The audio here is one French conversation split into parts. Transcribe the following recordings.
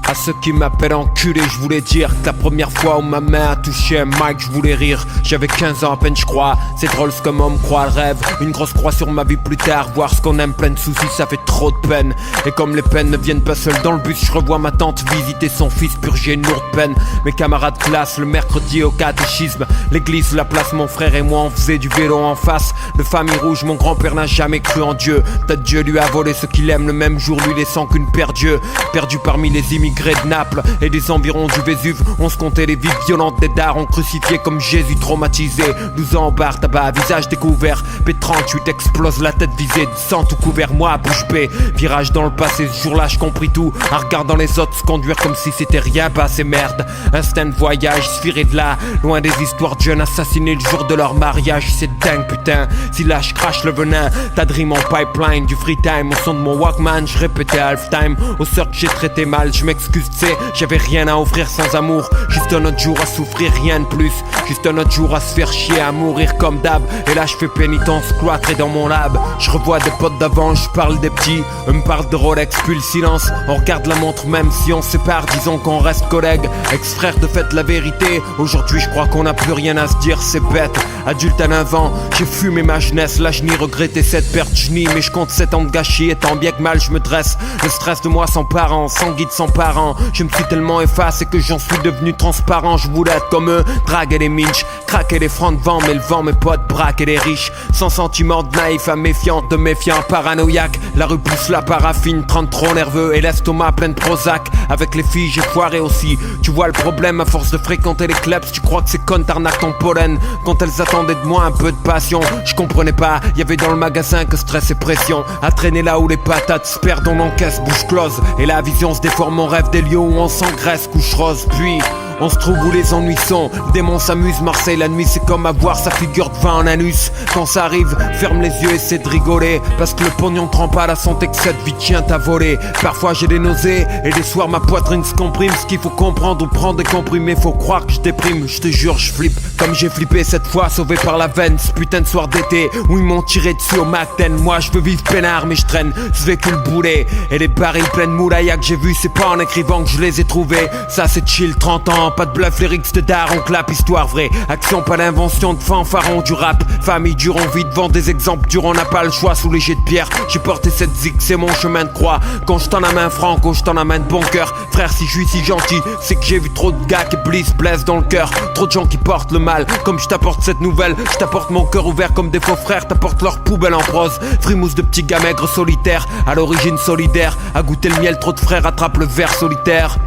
À ceux qui m'appellent enculé, je voulais dire que la première fois où ma main a touché un mic, je voulais rire. J'avais 15 ans à peine, je crois. C'est drôle ce comme homme croit le rêve. Une grosse croix sur ma vie plus tard. Voir ce qu'on aime plein de soucis, ça fait trop de peine. Et comme les peines ne viennent pas seules dans le bus, je revois ma tante visiter son fils purger une lourde peine. Mes camarades classe le mercredi au catéchisme. L'église, la place, mon frère et moi on faisait du vélo en face. De famille rouge, mon grand-père n'a jamais cru en Dieu. Peut-être Dieu lui a volé ce qu'il aime le même jour, lui laissant qu'une paire d'yeux. Perdu parmi les immigrés de Naples et des environs du Vésuve, on se comptait les vies violentes des darons crucifiés comme Jésus traumatisé. 12 ans en bar, tabac, visage découvert. P38 explose la tête visée, du sang tout couvert, moi bouche bée. Virage dans le passé, ce jour-là je compris tout. En regardant les autres se conduire comme si c'était rien passé, merde. Instinct de voyage, sphiré de là, loin des histoires de jeunes assassinés le jour de leur mariage. C'est dingue putain, si là je crache le venin. T'as dream en pipeline, du free time. Au son de mon Walkman, je répétais halftime. Au sort que j'ai traité mal, je m'excuse, tu sais, j'avais rien à offrir sans amour. Juste un autre jour à souffrir, rien de plus. Juste un autre jour à se faire chier, à mourir comme d'hab. Et là je fais pénitence, cloîtré dans mon lab. Je revois des potes d'avant, je parle des petits. Eux me parlent de Rolex, puis le silence. On regarde la montre même si on se sépare, disons qu'on reste collègues. Ex-frère de fait la vérité. Aujourd'hui je crois qu'on n'a plus rien à se dire, c'est bête. Adulte à 9 ans, j'ai fumé ma jeunesse. Là je n'y regrettais cette perte, je nie. Mais je compte 7 ans de gâchis et tant bien que mal je me dresse. Le stress de moi sans parents, sans guide, sans parents. Je me suis tellement effacé que j'en suis devenu transparent. Je voulais être comme eux, draguer les minches, craquer les francs de vent, mais le vent mes potes braquer les riches. Sans sentiment de naïf à méfiant, de méfiant paranoïaque. La rue pousse la paraffine, 30 trop nerveux et l'estomac plein de Prozac. Avec les filles j'ai foiré aussi. Tu vois le problème à force de fréquenter les clubs. Tu crois que c'est con t'arnaques ton pollen. Quand elles attendaient de moi un peu de passion, je comprenais pas, y'avait dans le magasin que stress et pression. À traîner là où les patates se perdent, on encaisse bouche close. Et la vision se déforme en rêve des lieux où on s'engraisse, couche rose. Puis on se trouve où les ennuis sont. Le démon s'amuse, Marseille la nuit c'est comme avoir sa figure de vin en anus. Quand ça arrive, ferme les yeux, essaie de rigoler. Parce que le pognon trempe pas la santé que cette vie tient à voler. Parfois j'ai des nausées et des soirs ma poitrine se comprime. Ce qu'il faut comprendre ou prendre des comprimés, faut croire que je déprime. Je te jure je flippe comme j'ai flippé cette fois, sauvé par la veine. Ce putain de soir d'été où ils m'ont tiré dessus au Macten. Moi je veux vivre peinard mais je traîne ce véhicule boulé. Et les barils pleins de moulaya que j'ai vu, c'est pas en écrivant que je les ai trouvés. Ça c'est chill, 30 ans. Pas de bluff, lyrics de daron, clap, histoire vraie. Action, pas d'invention de fanfaron du rap. Famille dure, on vit devant des exemples durs, on n'a pas le choix sous les jets de pierre. J'ai porté cette zig, c'est mon chemin de croix. Quand je t'en amène franco, je t'en amène bon cœur. Frère, si je suis si gentil, c'est que j'ai vu trop de gars qui blessent dans le cœur. Trop de gens qui portent le mal. Comme je t'apporte cette nouvelle, je t'apporte mon cœur ouvert comme des faux frères. T'apportes leur poubelle en prose. Frimousse de petits gars maigres solitaires, à l'origine solidaire. À goûter le miel, trop de frères attrapent le verre solitaire.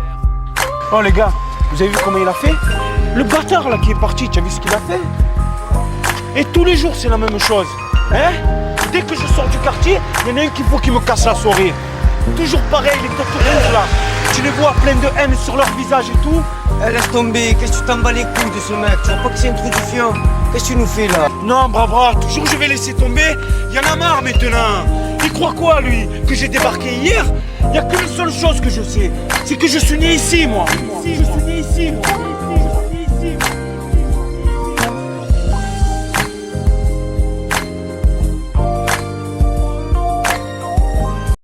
Oh les gars, vous avez vu comment il a fait? Le bâtard là qui est parti, tu as vu ce qu'il a fait? Et tous les jours c'est la même chose. Hein? Dès que je sors du quartier, il y en a un qu'il faut qui me casse la soirée. Toujours pareil, les têtes rouges là. Tu les vois pleins de haine sur leur visage et tout. Laisse tomber, qu'est-ce que tu t'en bats les couilles de ce mec? Tu vois pas que c'est un trou du fion? Qu'est-ce que tu nous fais là? Non brava, toujours je vais laisser tomber. Il y en a marre maintenant. Il croit quoi lui? Que j'ai débarqué hier? Il y a qu'une seule chose que je sais, c'est que je suis né ici moi. Je suis né ici moi.